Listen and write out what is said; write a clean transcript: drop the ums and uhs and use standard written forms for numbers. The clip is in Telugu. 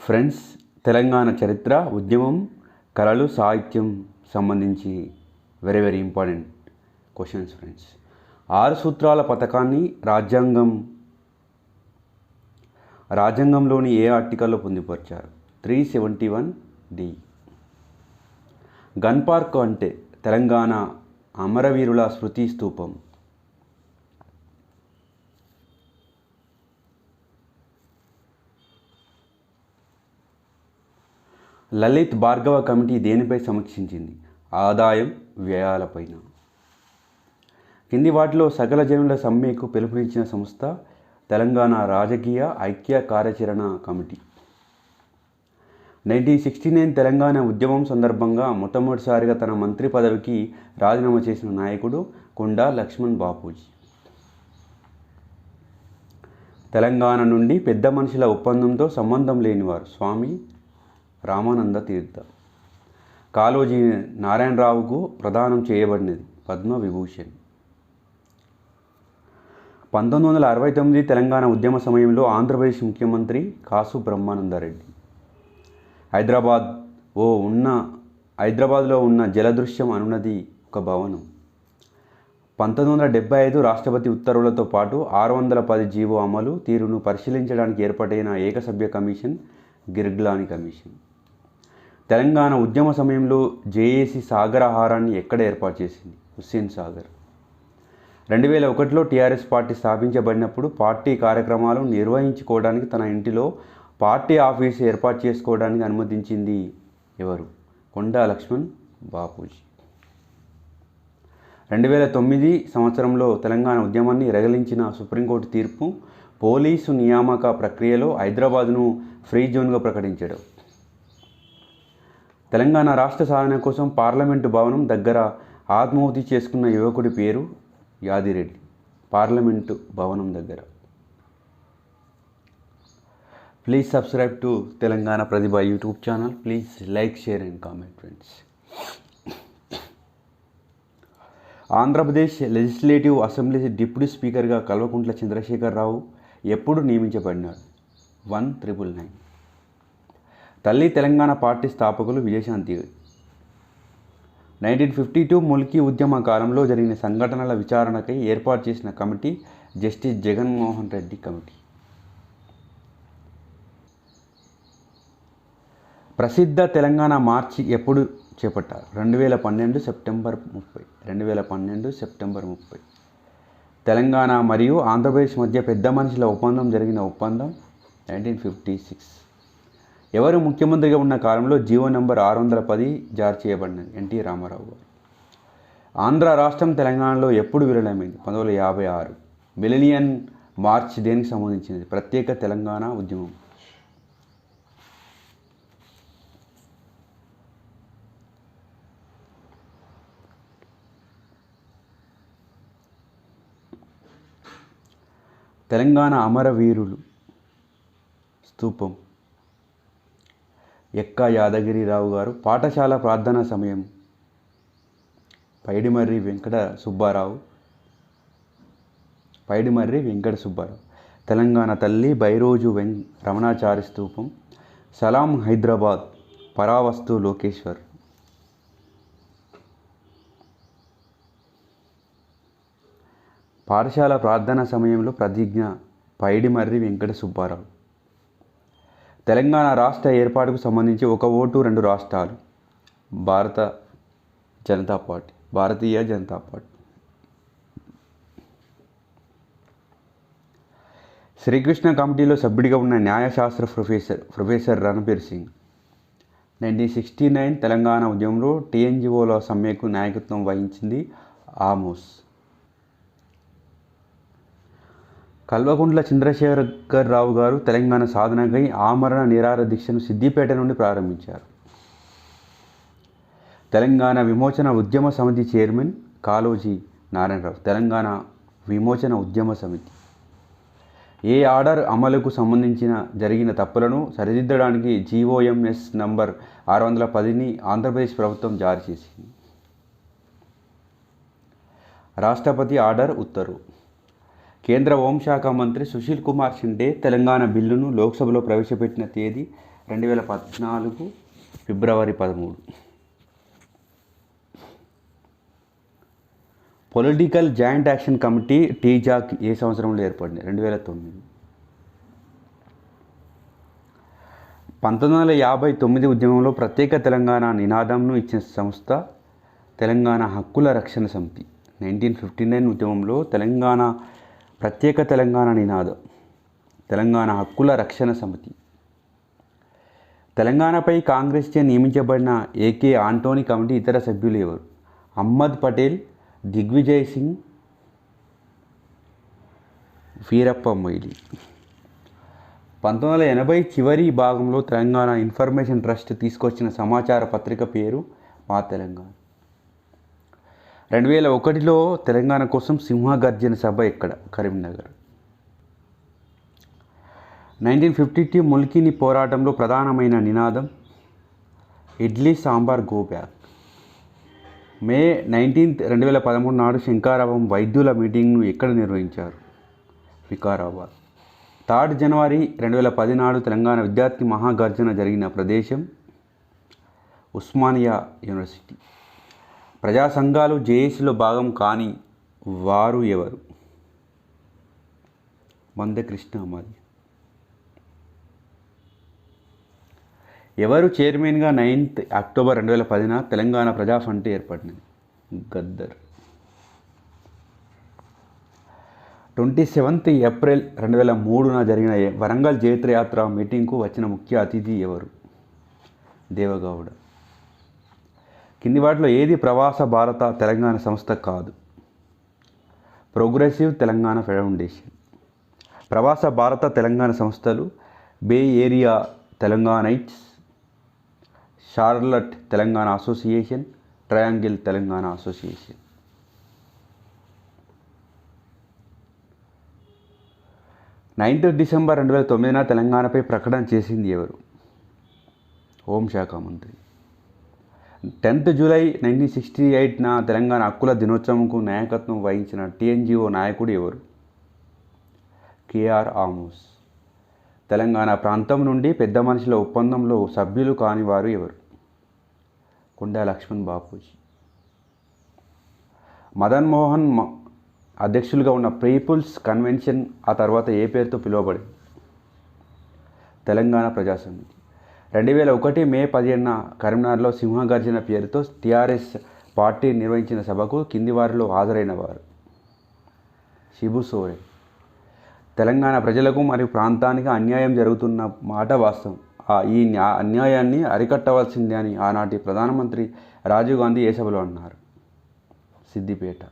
ఫ్రెండ్స్, తెలంగాణ చరిత్ర, ఉద్యమం, కళలు, సాహిత్యం సంబంధించి very very important questions friends. 6 సూత్రాల పథకాన్ని రాజ్యాంగంలోని ఏ ఆర్టికల్లో పొందుపరిచారు? 371D. గన్ పార్క్ అంటే తెలంగాణ అమరవీరుల స్మృతి స్తూపం. లలిత్ భార్గవ కమిటీ దేనిపై సమీక్షించింది? ఆదాయం వ్యయాలపైన. కింది వాటిలో సకల జనుల సమ్మెకు పిలుపునిచ్చిన సంస్థ తెలంగాణ రాజకీయ ఐక్య కార్యాచరణ కమిటీ. 1969 తెలంగాణ ఉద్యమం సందర్భంగా మొట్టమొదటిసారిగా తన మంత్రి పదవికి రాజీనామా చేసిన నాయకుడు కొండా లక్ష్మణ్ బాపూజీ. తెలంగాణ నుండి పెద్ద మనుషుల ఒప్పందంతో సంబంధం లేనివారు స్వామి రామానంద తీర్థ. కాళోజీ నారాయణరావుకు ప్రదానం చేయబడినది పద్మ విభూషణ్. 1969 తెలంగాణ ఉద్యమ సమయంలో ఆంధ్రప్రదేశ్ ముఖ్యమంత్రి కాసు బ్రహ్మానందరెడ్డి. హైదరాబాద్లో ఉన్న జలదృశ్యం అనున్నది ఒక భవనం. 1975 రాష్ట్రపతి ఉత్తర్వులతో పాటు 610 జీవో అమలు తీరును పరిశీలించడానికి ఏర్పాటైన ఏకసభ్య కమిషన్ గిర్గ్లాని కమిషన్. తెలంగాణ ఉద్యమ సమయంలో జేఏసీ సాగర్ ఆహారాన్ని ఎక్కడ ఏర్పాటు చేసింది? హుస్సేన్ సాగర్. 2001లో టీఆర్ఎస్ పార్టీ స్థాపించబడినప్పుడు పార్టీ కార్యక్రమాలు నిర్వహించుకోవడానికి తన ఇంటిలో పార్టీ ఆఫీసు ఏర్పాటు చేసుకోవడానికి అనుమతించింది ఎవరు? కొండా లక్ష్మణ్ బాపూజీ. 2009 సంవత్సరంలో తెలంగాణ ఉద్యమాన్ని రగిలించిన సుప్రీంకోర్టు తీర్పు పోలీసు నియామక ప్రక్రియలో హైదరాబాద్ను ఫ్రీ జోన్గా ప్రకటించడం. తెలంగాణ రాష్ట్ర సాధన కోసం పార్లమెంటు భవనం దగ్గర ఆత్మాహుతి చేసుకున్న యువకుడి పేరు యాదిరెడ్డి. పార్లమెంటు భవనం దగ్గర. Please subscribe to Telangana Pratibha YouTube channel. Please like, share and comment friends. Andhra Pradesh legislative assembly deputy స్పీకర్గా కల్వకుంట్ల చంద్రశేఖరరావు ఎప్పుడు నియమించబడినాడు? 1999. తల్లి తెలంగాణ పార్టీ స్థాపకులు విజయశాంతి. 1952 ముల్కీ ఉద్యమ కాలంలో జరిగిన సంఘటనల విచారణకై ఏర్పాటు చేసిన committee justice Jaganmohan Reddy committee. ప్రసిద్ధ తెలంగాణ మార్చి ఎప్పుడు చేపట్టారు? 2012 సెప్టెంబర్ 30. 2012 సెప్టెంబర్ 30. తెలంగాణ మరియు ఆంధ్రప్రదేశ్ మధ్య పెద్ద మనుషుల ఒప్పందం జరిగిన ఒప్పందం 1956. ఎవరు ముఖ్యమంత్రిగా ఉన్న కాలంలో జీవో నంబర్ 610 జారీ చేయబడినది? ఎన్టీ రామారావు గారు. ఆంధ్ర రాష్ట్రం తెలంగాణలో ఎప్పుడు విలీనమైంది? 1956. మిలినియన్ మార్చ్ దేనికి సంబంధించినది? ప్రత్యేక తెలంగాణ ఉద్యమం. తెలంగాణ అమరవీరులు స్తూపం ఎక్క యాదగిరిరావు గారు. పాఠశాల ప్రార్థనా సమయం పైడిమర్రి వెంకట సుబ్బారావు. తెలంగాణ తల్లి బైరోజు రమణాచారి స్తూపం. సలాం హైదరాబాద్ పరావస్తు లోకేశ్వర్. పాఠశాల ప్రార్థనా సమయంలో ప్రతిజ్ఞ పైడిమర్రి వెంకట సుబ్బారావు. తెలంగాణ రాష్ట్ర ఏర్పాటుకు సంబంధించి ఒక ఓటు 2 రాష్ట్రాలు. భారతీయ జనతా పార్టీ. శ్రీకృష్ణ కమిటీలో సభ్యుడిగా ఉన్న న్యాయశాస్త్ర ప్రొఫెసర్ రణబీర్ సింగ్. 1969 తెలంగాణ ఉద్యమంలో టీఎన్జిఓల సమ్మెకు నాయకత్వం వహించింది ఆమోస్. కల్వకుంట్ల చంద్రశేఖరరావు గారు తెలంగాణ సాధనకై ఆమరణ నిరాహార దీక్షను సిద్దిపేట నుండి ప్రారంభించారు. తెలంగాణ విమోచన ఉద్యమ సమితి చైర్మన్ కాళోజీ నారాయణరావు. తెలంగాణ విమోచన ఉద్యమ సమితి ఏ ఆర్డర్ అమలుకు సంబంధించిన జరిగిన తప్పులను సరిదిద్దడానికి జీవోఎంఎస్ నంబర్ 610ని ఆంధ్రప్రదేశ్ ప్రభుత్వం జారీ చేసింది. రాష్ట్రపతి ఆర్డర్ ఉత్తర్వు. కేంద్ర హోంశాఖ మంత్రి సుశీల్ కుమార్ షిండే తెలంగాణ బిల్లును లోక్సభలో ప్రవేశపెట్టిన తేదీ 2014 ఫిబ్రవరి 13. Political joint action committee TJAC ఏ సంవత్సరంలో ఏర్పడింది? 2009. 1959 ఉద్యమంలో ప్రత్యేక తెలంగాణ నినాదంను ఇచ్చిన సంస్థ తెలంగాణ హక్కుల రక్షణ సమితి. 1959 ఉద్యమంలో ప్రత్యేక తెలంగాణ నినాదం తెలంగాణ హక్కుల రక్షణ సమితి. తెలంగాణపై కాంగ్రెస్చే నియమించబడిన ఏకే ఆంటోనీ కమిటీ ఇతర సభ్యులు ఎవరు? అహ్మద్ పటేల్, దిగ్విజయ్ సింగ్, వీరప్ప మొయిలీ. 1980 చివరి భాగంలో తెలంగాణ ఇన్ఫర్మేషన్ ట్రస్ట్ తీసుకొచ్చిన సమాచార పత్రిక పేరు మా తెలంగాణ. 2001లో తెలంగాణ కోసం సింహగర్జన సభ ఎక్కడ? కరీంనగర్. 1952 ముల్కీని పోరాటంలో ప్రధానమైన నినాదం ఇడ్లీ సాంబార్ గో బ్యాక్. మే 19, 2013 నాడు శంకారావం వైద్యుల మీటింగ్ను ఎక్కడ నిర్వహించారు? వికారాబాద్. 3 జనవరి 2010 నాడు తెలంగాణ విద్యార్థి మహాగర్జన జరిగిన ప్రదేశం ఉస్మానియా యూనివర్సిటీ. ప్రజా సంఘాలు జేఏసీలో భాగం కాని వారు ఎవరు? మందకృష్ణ. ఎవరు చైర్మన్గా 9th అక్టోబర్ 2010 తెలంగాణ ప్రజా ఫ్రంట్ ఏర్పడినది? గద్దర్. 27th ఏప్రిల్ 2003 జరిగిన వరంగల్ జైత్రయాత్ర మీటింగ్కు వచ్చిన ముఖ్య అతిథి ఎవరు? దేవగౌడ. కింది వాటిలో ఏది ప్రవాస భారత తెలంగాణ సంస్థ కాదు? Progressive Telangana foundation. ప్రవాస భారత తెలంగాణ సంస్థలు bay area Telanganites, Charlotte Telangana association, triangle Telangana association. 9th December 2009 తెలంగాణపై ప్రకటన చేసింది ఎవరు? హోంశాఖ మంత్రి. 10th జూలై 1968 తెలంగాణ హక్కుల దినోత్సవంకు నాయకత్వం వహించిన టీఎన్జీఓ నాయకుడు ఎవరు? కేఆర్ ఆమోస్. తెలంగాణ ప్రాంతం నుండి పెద్ద మనుషుల ఒప్పందంలో సభ్యులు కాని వారు ఎవరు? కొండా లక్ష్మణ్ బాపూజీ. మదన్ మోహన్ అధ్యక్షులుగా ఉన్న పీపుల్స్ కన్వెన్షన్ ఆ తర్వాత ఏ పేరుతో పిలువబడింది? తెలంగాణ ప్రజాసమితి. 2001 మే 15 కరీంనగర్లో సింహగర్జన పేరుతో టీఆర్ఎస్ పార్టీ నిర్వహించిన సభకు కింది వారిలో హాజరైన వారు? శిబు సోరెన్. తెలంగాణ ప్రజలకు మరియు ప్రాంతానికి అన్యాయం జరుగుతున్న మాట వాస్తవం. ఈ అన్యాయాన్ని అరికట్టవలసిందే అని ఆనాటి ప్రధానమంత్రి రాజీవ్ గాంధీ ఏ సభలో అన్నారు? సిద్దిపేట.